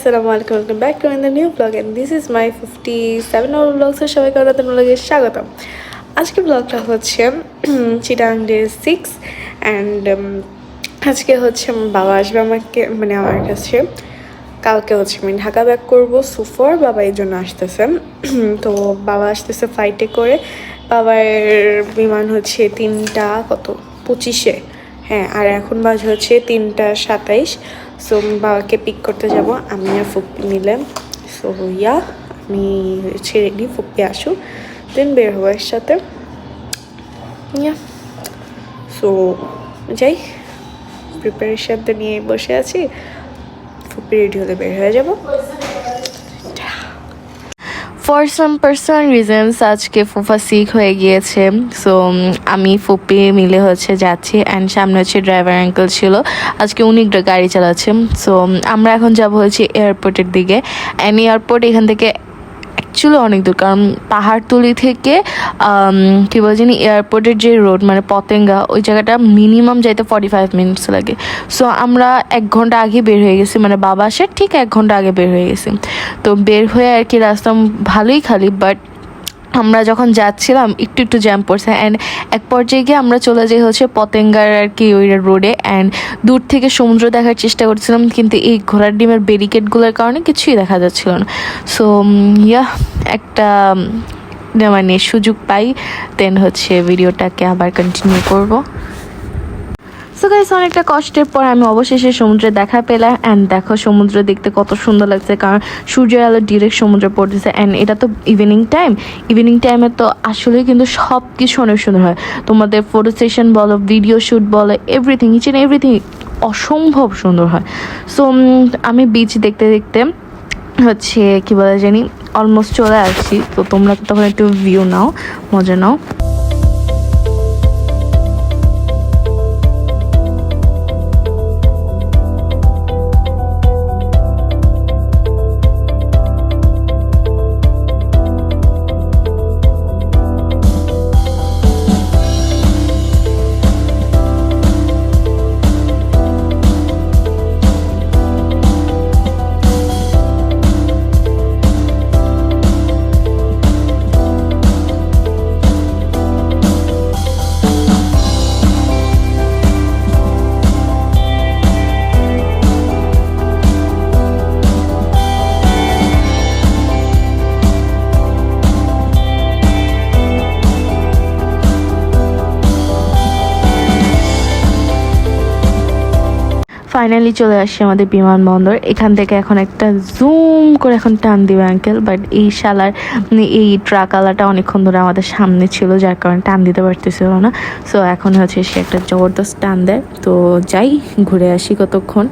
Assalamu alaikum, welcome back to another new vlog and this is my 57 hour vlog. So সবাইকে নতুন vlog-এ স্বাগতম। আজকে ব্লগটা হচ্ছে চিটাং ডে 6 and আজকে হচ্ছে আমার বাবা আসবে আমার কাছে। কালকে হচ্ছে আমি ঢাকা ব্যাক করবো সুফর, বাবা এই জন্য আসতেছে। তো বাবা আসতেছে ফ্লাইটে করে। বাবার বিমান হচ্ছে 3:25 হ্যাঁ, আর এখন বাজে হচ্ছে 3:27। সো বাবাকে পিক করতে যাব আমি আর ফুপ্পি মিলে। সো আমি হচ্ছে রেডি, ফুপ্পি আসুক দেন বের হবো একসাথে। সো যাই, প্রিপারেশন তো নিয়ে বসে আছি, ফুপ্পি রেডি হলে বের হয়ে যাব। ফর সাম পার্সোনাল রিজনস আজকে ফুফা সিক হয়ে গিয়েছে। সো আমি ফুপ্পি মিলে হচ্ছে যাচ্ছি অ্যান্ড সামনে হচ্ছে ড্রাইভার আঙ্কেল ছিল, আজকে উনি গাড়ি চালাচ্ছে। সো আমরা এখন যাব হচ্ছে এয়ারপোর্টের দিকে। অ্যান্ড এয়ারপোর্ট এখান থেকে অ্যাকচুয়ালি অনেক দূর, কারণ পাহাড়তলি থেকে কী বলে জানি এয়ারপোর্টের যে রোড মানে পতেঙ্গা, ওই জায়গাটা মিনিমাম যাইতে 45 মিনিটস লাগে। সো আমরা 1 ঘন্টা আগে বের হয়ে গেছি, মানে বাবা আসার ঠিক 1 ঘন্টা আগে বের হয়ে গেছি। তো বের হয়ে আর কি রাস্তা ভালোই খালি, বাট আমরা যখন যাচ্ছিলাম একটু জ্যাম পড়ছে। অ্যান্ড এক পর্যায়ে গিয়ে আমরা চলে যাই হচ্ছে পতেঙ্গার আর কি ওই রোডে। অ্যান্ড দূর থেকে সমুদ্র দেখার চেষ্টা করছিলাম, কিন্তু এই ঘোড়ার ডিমের ব্যারিকেডগুলোর কারণে কিছুই দেখা যাচ্ছিল না। সো একটা মানে সুযোগ পাই, দেন হচ্ছে ভিডিওটাকে আবার কন্টিনিউ করবো। সো গাইস, অনেকটা কষ্টের পর আমি অবশেষে সমুদ্রে দেখা পেলাম। অ্যান্ড দেখো সমুদ্র দেখতে কত সুন্দর লাগছে, কারণ সূর্যের আলো ডিরেক্ট সমুদ্রে পড়তেছে। অ্যান্ড এটা তো ইভিনিং টাইমে তো আসলে কিন্তু সব কিছু অনেক সুন্দর হয়। তোমাদের ফটো সেশন বলো, ভিডিও শ্যুট বলো, এভরিথিং ইচ অ্যান্ড এভরিথিং অসম্ভব সুন্দর হয়। সো আমি বিচ দেখতে দেখতে হচ্ছে কি বলে জানি অলমোস্ট চলে আসছি। তো তোমরা তখন একটু ভিউ নাও, মজা নাও। ফাইনালি চলে আসছি আমাদের বিমানবন্দর। এখান থেকে এখন একটা জুম করে এখন টান দিবে আঙ্কেল, বাট এই শালার এই ট্রাকওয়ালাটা অনেকক্ষণ ধরে আমাদের সামনে ছিল, যার কারণে টান দিতে পারতেছিল না। সো এখন হচ্ছে সে একটা জবরদস্ত টান দেয়। তো যাই, ঘুরে আসি কতক্ষণ।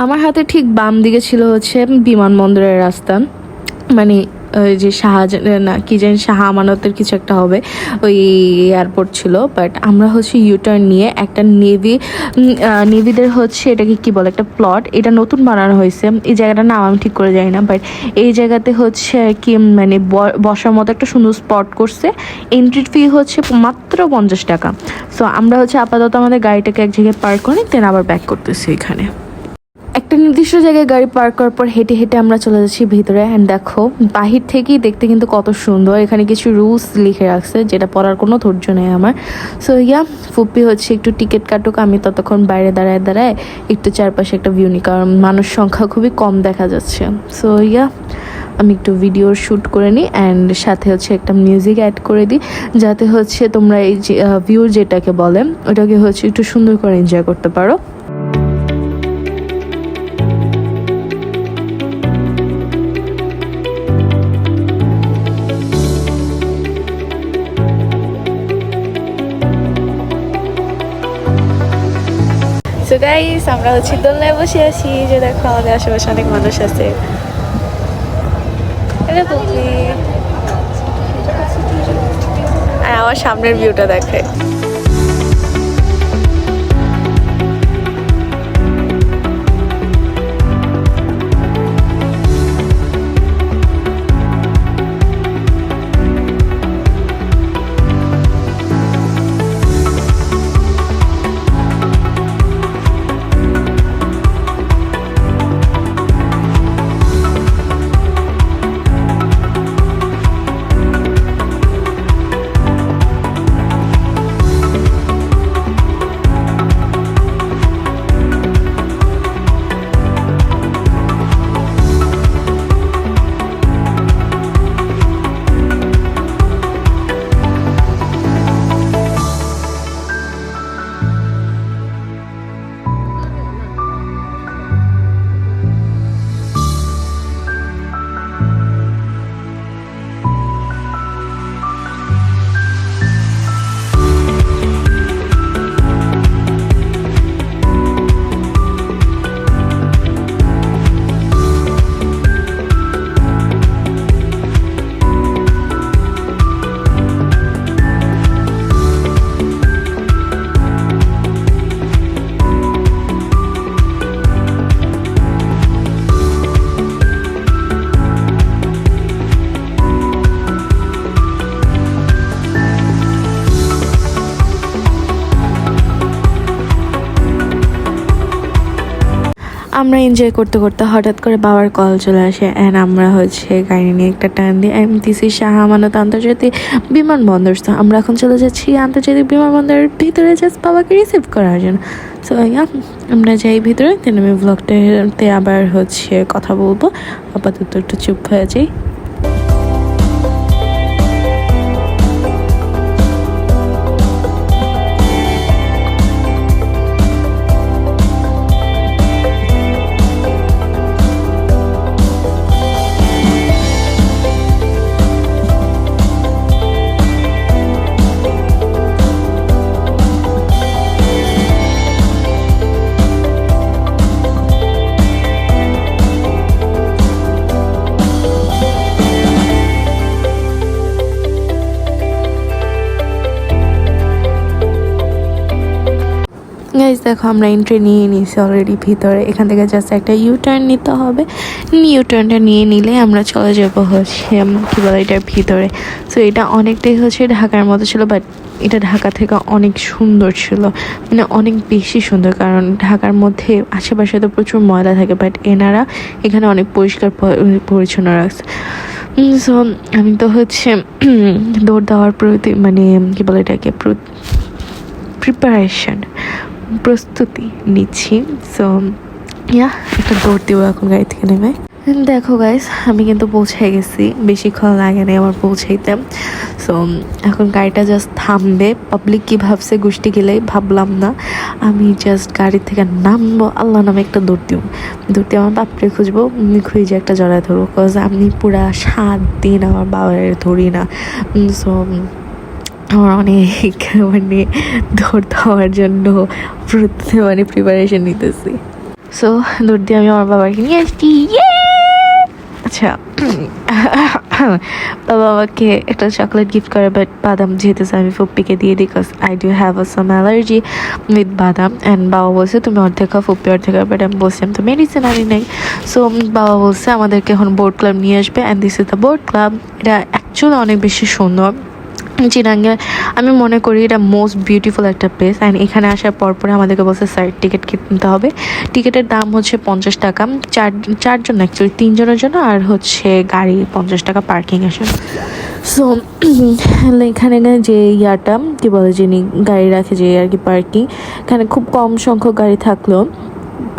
আমার হাতে ঠিক বাম দিকে ছিল হচ্ছে বিমানবন্দরের রাস্তা, মানে ওই যে শাহ আমানতের কিছু একটা হবে, ওই এয়ারপোর্ট ছিল। বাট আমরা হচ্ছে ইউটার্ন নিয়ে একটা নেভিদের হচ্ছে এটাকে কি বলে একটা প্লট, এটা নতুন বানানো হয়েছে। এই জায়গাটার নাম আমি ঠিক করে জানি না, বাট এই জায়গাতে হচ্ছে আর কি মানে বসার মতো একটা সুন্দর স্পট করছে। এন্ট্রি ফি হচ্ছে মাত্র 50 টাকা। সো আমরা হচ্ছে আপাতত আমাদের গাড়িটাকে এক জায়গায় পার্ক করে দেন আবার ব্যাক করতেছি। এখানে একটা নির্দিষ্ট জায়গায় গাড়ি পার্ক করার পর হেঁটে হেঁটে আমরা চলে যাচ্ছি ভিতরে। অ্যান্ড দেখো বাহির থেকেই দেখতে কিন্তু কত সুন্দর। এখানে কিছু রুলস লিখে রাখছে, যেটা পড়ার কোনো ধৈর্য নেই আমার। সো ফুপ্পি হচ্ছে একটু টিকিট কাটুক, আমি ততক্ষণ বাইরে দাঁড়ায় একটু চারপাশে একটা ভিউ নিই, কারণ মানুষ সংখ্যা খুবই কম দেখা যাচ্ছে। সো আমি একটু ভিডিও শ্যুট করে নিই অ্যান্ড সাথে হচ্ছে একটা মিউজিক অ্যাড করে দিই, যাতে হচ্ছে তোমরা এই যে ভিউ যেটাকে বলে ওটাকে হচ্ছে একটু সুন্দর করে এনজয় করতে পারো। সো গাইস আমরা হচ্ছে দোলনায় বসে আছি, যে দেখো আমাদের আশেপাশে অনেক মানুষ আছে। এটা পুপি আর আমার সামনের ভিউটা দেখে। আমরা এনজয় করতে করতে হঠাৎ করে বাবার কল চলে আসে অ্যান্ড আমরা হচ্ছে গাড়ি নিয়ে একটা টান দিই এমটিসি শাহ আমানত আন্তর্জাতিক বিমানবন্দর। তো আমরা এখন চলে যাচ্ছি আন্তর্জাতিক বিমানবন্দরের ভিতরে জাস্ট বাবাকে রিসিভ করার জন্য। সো আমরা যাই ভিতরে, দেন আমি ব্লগটাতে আবার হচ্ছে কথা বলবো। আপাতত একটু চুপ হয়ে যাই। গাইজ দেখো আমরা এন্ট্রি নিয়ে নিয়েছি অলরেডি ভিতরে। এখান থেকে জাস্ট একটা ইউটার্ন নিতে হবে। ইউটার্নটা নিয়ে নিলে আমরা চলে যাবো হচ্ছে কী বলে এটার ভিতরে। সো এটা অনেকটাই হচ্ছে ঢাকার মতো ছিল, বাট এটা ঢাকা থেকে অনেক সুন্দর ছিল, মানে অনেক বেশি সুন্দর। কারণ ঢাকার মধ্যে আশেপাশে তো প্রচুর ময়লা থাকে, বাট এনারা এখানে অনেক পরিষ্কার পরিচ্ছন্ন রাখছে। সো আমি তো হচ্ছে দৌড় দেওয়ার প্রতি মানে কী বলে এটাকে প্রিপারেশন প্রস্তুতি নিচ্ছি। সো একটা দৌড় দিব এখন গাড়ি থেকে নেমে। দেখো গাইস আমি কিন্তু পৌঁছে গেছি, বেশিক্ষণ লাগে না আমার পৌঁছাইতে। সো এখন গাড়িটা জাস্ট থামবে। পাবলিক কী ভাবছে গোষ্ঠী গেলেই ভাবলাম না, আমি জাস্ট গাড়ি থেকে নামবো, আল্লাহ নামে একটা দৌড় দিব। আমার বাপরে খুঁজবো, খুঁজে একটা জড়ায় ধরবো। বিকজ আমি পুরা 7 দিন আমার বাবার ধরি না। সো আমার অনেক মানে দৌড় দেওয়ার জন্য মানে প্রিপারেশন নিতেছি। সো দৌড় দিয়ে আমি আমার বাবাকে নিয়ে আসছি। আচ্ছা বাবা আমাকে একটা চকলেট গিফট করে, বাট বাদাম যেহেতু আমি ফুপ্পিকে দিয়ে দিই, because I do have some allergy with বাদাম। অ্যান্ড বাবা বলছে তুমি অর্ধেক খাও, ফুপ্পি অর্ধেক খাও, বাট আমি বলছিলাম তো মেডিসিন আনি নাই। সো বাবা বলছে আমাদেরকে এখন বোট ক্লাব নিয়ে আসবে, and this is the boat club. এটা অ্যাকচুয়ালি অনেক বেশি সুন্দর। চিরাঙ্গে আমি মনে করি এটা মোস্ট বিউটিফুল একটা প্লেস। অ্যান্ড এখানে আসার পরে আমাদেরকে বলছে স্যার টিকিট কিনতে হবে। টিকিটের দাম হচ্ছে 50 টাকা, চারজন অ্যাকচুয়ালি 3 জনের জন্য, আর হচ্ছে গাড়ি 50 টাকা পার্কিং আসে। সো এখানে যে ইয়াটা কী বলে যিনি গাড়ি রাখে যে আর কি পার্কিং, এখানে খুব কম সংখ্যক গাড়ি থাকলেও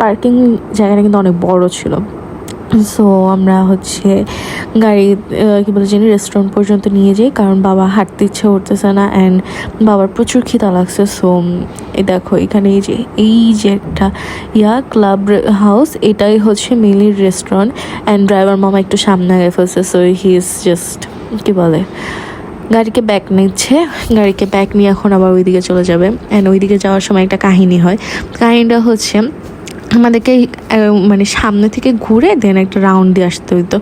পার্কিং জায়গাটা কিন্তু অনেক বড় ছিল। সো আমরা হচ্ছে গাড়ি কী বলে জানি রেস্টুরেন্ট পর্যন্ত নিয়ে যাই, কারণ বাবা হাঁটতে ইচ্ছে করতেছে না অ্যান্ড বাবার প্রচুর খিদা লাগছে। সো এই দেখো এখানে এই যে একটা ক্লাব হাউস, এটাই হচ্ছে মিলির রেস্টুরেন্ট। অ্যান্ড ড্রাইভার মামা একটু সামনে আগে ফেলছে। সো হি ইজ জাস্ট কী বলে গাড়িকে ব্যাক নিচ্ছে, গাড়িকে ব্যাক নিয়ে এখন আবার ওইদিকে চলে যাবে। অ্যান্ড ওইদিকে যাওয়ার সময় একটা কাহিনী হয়। কাহিনীটা হচ্ছে আমাদেরকে মানে সামনে থেকে ঘুরে দেন একটা রাউন্ড দিয়ে আসতে হইতো।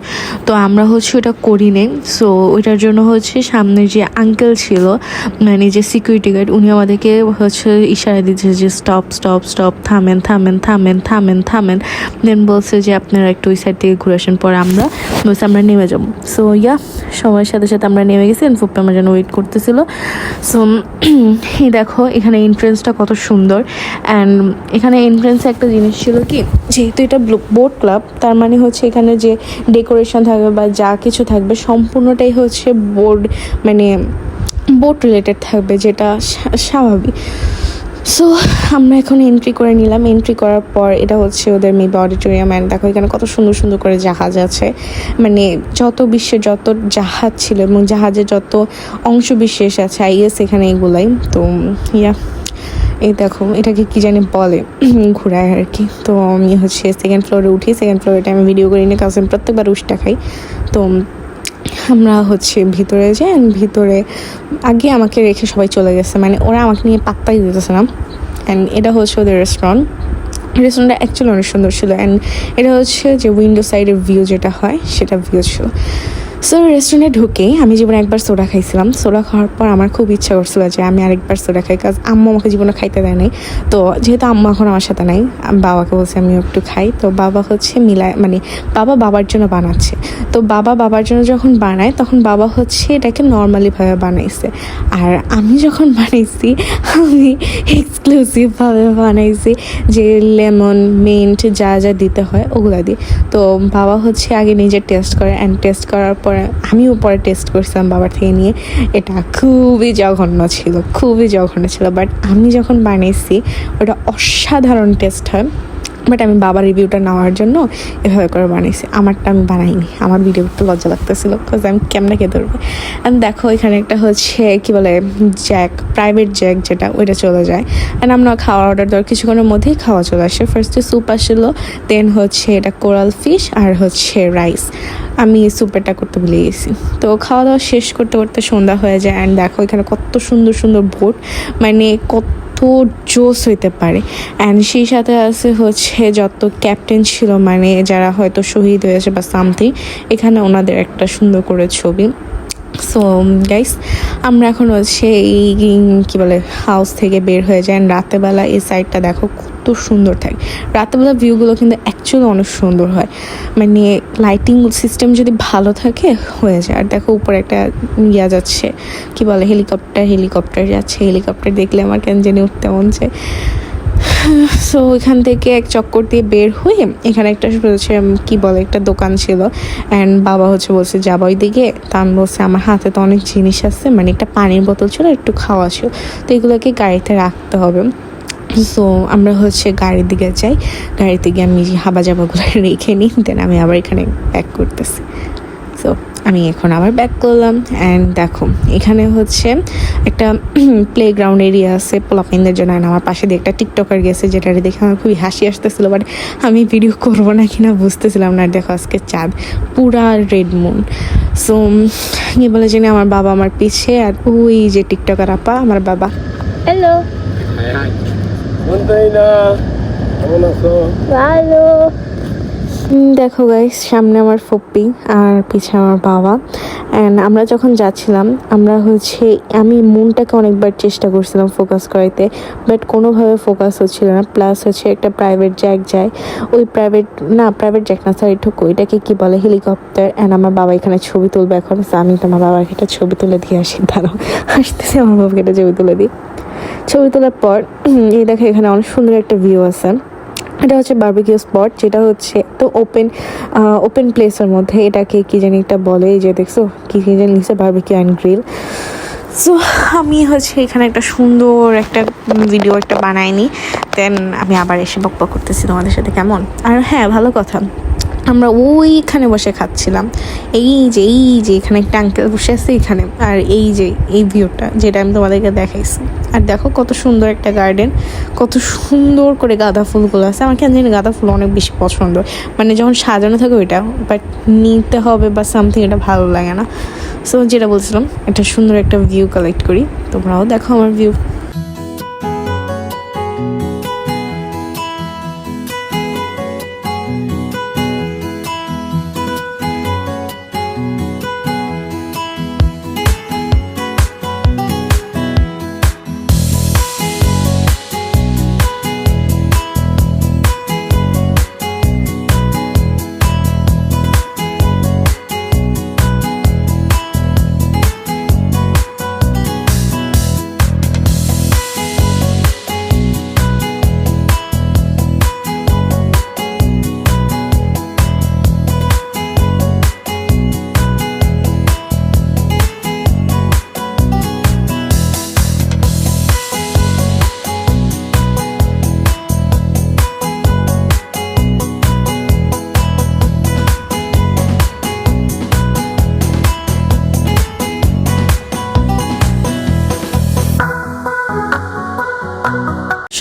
তো আমরা হচ্ছে ওটা করি নেই। সো ওইটার জন্য হচ্ছে সামনে যে আঙ্কেল ছিল, মানে যে সিকিউরিটি গার্ড, উনি আমাদেরকে হচ্ছে ইশারা দিচ্ছে যে স্টপ স্টপ স্টপ, থামেন থামেন থামেন থামেন থামেন। দেন বলছে যে আপনারা একটু ওই সাইড থেকে ঘুরে আসেন, পরে আমরা বলছি আমরা নেমে যাবো। সো ইয়া, সময়ের সাথে সাথে আমরা নেমে গেছি। ফুপ্পি আমার জন্য ওয়েট করতেছিল। সো এই দেখো এখানে এন্ট্রেন্সটা কত সুন্দর। অ্যান্ড এখানে এন্ট্রেন্সে একটা জিনিস ছিল কি, যেহেতু এটা বোট ক্লাব, তার মানে হচ্ছে এখানে যে ডেকোরেশন থাকবে বা যা কিছু থাকবে সম্পূর্ণটাই হচ্ছে মানে বোট রিলেটেড থাকবে, যেটা স্বাভাবিক। সো আমরা এখন এন্ট্রি করে নিলাম। এন্ট্রি করার পর এটা হচ্ছে ওদের মেবি অডিটোরিয়াম। অ্যান্ড দেখো এখানে কত সুন্দর সুন্দর করে জাহাজ আছে, মানে যত বিশ্বের যত জাহাজ ছিল এবং জাহাজের যত অংশ বিশেষ আছে আইএস এখানে এগুলাই। তো ইয়া, এই দেখো এটাকে কি জানি বলে, ঘোরায় আর কি। তো আমি হচ্ছে সেকেন্ড ফ্লোরে উঠি। সেকেন্ড ফ্লোরে আমি ভিডিও করি না, কারণ প্রত্যেকবার উষ্টা খাই। তো আমরা হচ্ছে ভিতরে যাই। ভিতরে আগে আমাকে রেখে সবাই চলে গেছে, মানে ওরা আমাকে নিয়ে পাত্তাই দিতেছে না। অ্যান্ড এটা হচ্ছে ওদের রেস্টুরেন্টটা অ্যাকচুয়ালি অনেক সুন্দর ছিল। অ্যান্ড এটা হচ্ছে যে উইন্ডো সাইডের ভিউ যেটা হয় সেটা ভিউ ছিল। সো রেস্টুরেন্টে ঢুকেই আমি জীবনে একবার সোডা খাইছিলাম। সোডা খাওয়ার পর আমার খুব ইচ্ছা করছিল যে আমি আরেকবার সোডা খাই, কাজ আম্মু আমাকে জীবনে খাইতে দেয় নাই। তো যেহেতু আম্মু এখন আমার সাথে নাই, বাবাকে বলছি আমি একটু খাই। তো বাবা হচ্ছে মানে বাবার জন্য বানাচ্ছে। তো বাবার জন্য যখন বানায় তখন বাবা হচ্ছে এটাকে নর্মালিভাবে বানাইছে। আর আমি যখন বানাইছি আমি এক্সক্লুসিভভাবে বানাইছি, যে লেমন মিন্ট যা যা দিতে হয় ওগুলা দিয়ে। তো বাবা হচ্ছে আগে নিজে টেস্ট করে। অ্যান্ড টেস্ট করার পরে আমিও পরে টেস্ট করছিলাম বাবার থেকে নিয়ে। এটা খুবই জঘন্য ছিল, বাট আমি যখন বানিয়েছি ওটা অসাধারণ টেস্ট হয়। বাট আমি বাবার রিভিউটা নেওয়ার জন্য এভাবে করে বানিয়েছি। আমারটা আমি বানাইনি, আমার ভিডিও একটু লজ্জা লাগতেছিল, বিকজ আমি কেমনে খেতে পারবো। অ্যান্ড দেখো এখানে একটা হচ্ছে কি বলে প্রাইভেট জ্যাক, যেটা ওইটা চলে যায়। অ্যান্ড আমরা খাওয়ার অর্ডার দেওয়ার কিছুক্ষণের মধ্যেই খাওয়া চলে আসে। ফার্স্টে স্যুপ আসছিলো, দেন হচ্ছে এটা কোরাল ফিশ আর হচ্ছে রাইস। আমি স্যুপেরটা করতে ভুলে গেছি। তো খাওয়া দাওয়া শেষ করতে করতে সন্ধ্যা হয়ে যায়। অ্যান্ড দেখো এখানে কত সুন্দর সুন্দর বোট, মানে কত জোস হইতে পারে। অ্যান্ড সেই সাথে আছে হচ্ছে যত ক্যাপ্টেন ছিল, মানে যারা হয়তো শহীদ হয়েছে বা সামথিং, এখানে ওনাদের একটা সুন্দর করে ছবি। সো গাইস, আমরা এখন হচ্ছে এই কী বলে হাউস থেকে বের হয়ে যায়। রাতেবেলা এই সাইডটা দেখো কত সুন্দর থাকে। রাতেবেলা ভিউগুলো কিন্তু অ্যাকচুয়ালি অনেক সুন্দর হয়, মানে লাইটিং সিস্টেম যদি ভালো থাকে হয়ে যায়। আর দেখো উপরে একটা যাচ্ছে, কি বলে হেলিকপ্টার যাচ্ছে। হেলিকপ্টার দেখলে আমার কেন জানি উঠতে মন চায়। সো এখান থেকে এক চক্কর দিয়ে বের হয়ে এখানে একটা হচ্ছে কি বলে একটা দোকান ছিল। অ্যান্ড বাবা হচ্ছে বলছে যাবা ওই দিকে। তা আমি বলছি আমার হাতে তো অনেক জিনিস আছে, মানে একটা পানির বোতল ছিল, একটু খাওয়া ছিল, তো এগুলোকে গাড়িতে রাখতে হবে। সো আমরা হচ্ছে গাড়ির দিকে যাই। গাড়িতে গিয়ে আমি হাবা জাবাগুলো রেখে নিই, দেন আমি আবার এখানে ব্যাক করতেছি। সো আমি এখন আবার ব্যাক করলাম। অ্যান্ড দেখো এখানে হচ্ছে একটা প্লেগ্রাউন্ড এরিয়া আছে পোলাপাইনদের জন্য। অ্যান্ড আমার পাশে দিয়ে একটা টিকটকার গেছে, যেটা দেখে আমার খুবই হাসি আসতেছিলো, বাট আমি ভিডিও করবো না কিনা বুঝতেছিলাম না। দেখো আজকে চাঁদ পুরা রেড মুন। সো কি বলে জানি আমার বাবা আমার পিছে, আর ওই যে টিকটকার আপা আমার বাবা। হ্যালো, ভালো। দেখো গাইস, সামনে আমার ফুপ্পি আর পিছে আমার বাবা। অ্যান্ড আমরা যখন যাচ্ছিলাম আমরা হচ্ছে আমি মুনটাকে অনেকবার চেষ্টা করছিলাম ফোকাস করাইতে, বাট কোনোভাবে ফোকাস হচ্ছিল না। প্লাস হচ্ছে একটা প্রাইভেট জ্যাক যায়, ওই প্রাইভেট জ্যাক না, সরি ঠুক, ওইটাকে কী বলে হেলিকপ্টার। অ্যান্ড আমার বাবা এখানে ছবি তুলবে এখন। আমি তোমার বাবাকে একটা ছবি তুলে দিয়ে আসি, দাঁড়াও আসতেছে, আমার বাবাকে একটা ছবি তুলে দিই। ছবি তোলার পর এই দেখো এখানে অনেক সুন্দর একটা ভিউ আছে। এটা হচ্ছে বারবিকিউ স্পট, যেটা হচ্ছে তো ওপেন প্লেসের মধ্যে। এটাকে কি জানি একটা বলে, এই যে দেখছো কি জানি লিখছে বারবিকিউ অ্যান্ড গ্রিল। সো আমি হচ্ছে এখানে একটা সুন্দর একটা ভিডিও একটা বানাইনি, দেন আমি আবার এসে বকবক করতেছি তোমাদের সাথে, কেমন। আর হ্যাঁ, ভালো কথা, আমরা ওইখানে বসে খাচ্ছিলাম। এই যে এখানে একটা আঙ্কেল বসে আছে এখানে, আর এই ভিউটা যেটা আমি তোমাদেরকে দেখাইছি। আর দেখো কত সুন্দর একটা গার্ডেন, কত সুন্দর করে গাঁদা ফুলগুলো আছে। আমার কেন জানি গাঁদা ফুল অনেক বেশি পছন্দ, মানে যখন সাজানো থাকে ওইটা, বাট নিতে হবে বা সামথিং, এটা ভালো লাগে না। সো যেটা বলছিলাম, একটা সুন্দর একটা ভিউ কালেক্ট করি, তোমরাও দেখো আমার ভিউ।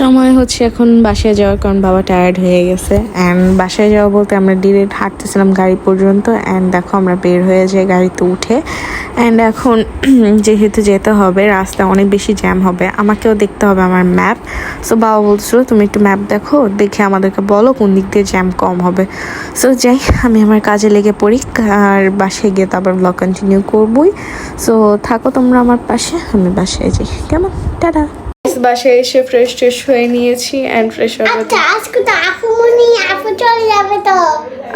সময় হচ্ছে এখন বাসায় যাওয়ার, কারণ বাবা টায়ার্ড হয়ে গেছে। অ্যান্ড বাসায় যাওয়া বলতে আমরা ডিরেক্ট হাঁটতেছিলাম গাড়ি পর্যন্ত। অ্যান্ড দেখো আমরা বের হয়ে যাই গাড়িতে উঠে। অ্যান্ড এখন যেহেতু যেতে হবে, রাস্তায় অনেক বেশি জ্যাম হবে, আমাকেও দেখতে হবে আমার ম্যাপ। সো বাবা বলছিল তুমি একটু ম্যাপ দেখো, দেখে আমাদেরকে বলো কোন দিক দিয়ে জ্যাম কম হবে। সো যাই, আমি আমার কাজে লেগে পড়ি, আর বাসায় গিয়ে তো আবার ব্লগ কন্টিনিউ করবই। সো থাকো তোমরা আমার পাশে, আমি বাসায় যাই, কেমন? টাটা। বাসায় এসে ফ্রেশ হয়ে নিয়েছি অ্যান্ড ফ্রেশ হবে। আজকে তো আপু চলে যাবে তো।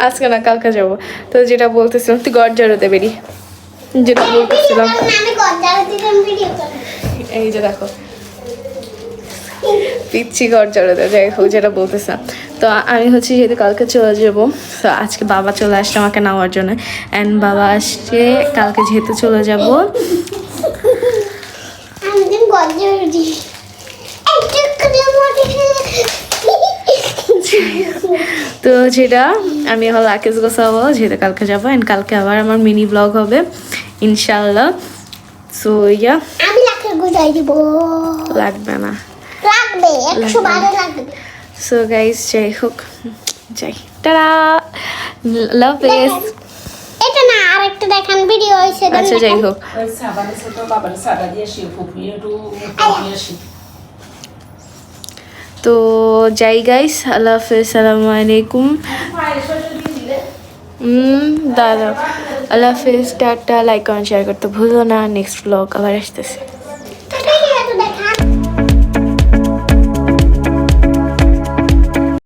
আজকে না, কালকে যাবো। তো যেটা বলতেছিলাম, তুই ঘর ঝাড়ুতে বেরি, যেটা বলতেছিলাম, আমি গজ্জার দিলাম ভিডিও করব। এই যে দেখো পিচ্ছি ঘর ঝাড়ুতে, যাই হোক যেটা বলতেছিলাম। তো আমি হচ্ছে যেহেতু কালকে চলে যাবো, তো আজকে বাবা চলে আসছে আমাকে নেওয়ার জন্য। অ্যান্ড বাবা আসছে কালকে, যেহেতু চলে যাবো। আমি দিন গজ্জার দিই তো যেটা আমি হলো আকেশ গোছাবো, যেহেতু কালকে যাবো। অ্যান্ড কালকে আবার আমার মিনি ব্লগ হবে ইনশাল্লাহ। সো ইয়া, আমি লাখের গুজাই দিব। লাগবে না, লাগবে 112 লাগবে। সো গাইস যাই হোক, যাই, টাটা, লাভ ইউ। এটা না, আরেকটা দেখান ভিডিও হইছে। আচ্ছা যাই হোক, তো যাই গাইস, আল্লাহ হাফেজ, আসসালামু আলাইকুম। দাদা, আল্লাহ হাফেজ, টাটা। লাইক কমেন্ট শেয়ার করতে ভুলো না। নেক্সট ব্লগ আবার আসতেছে।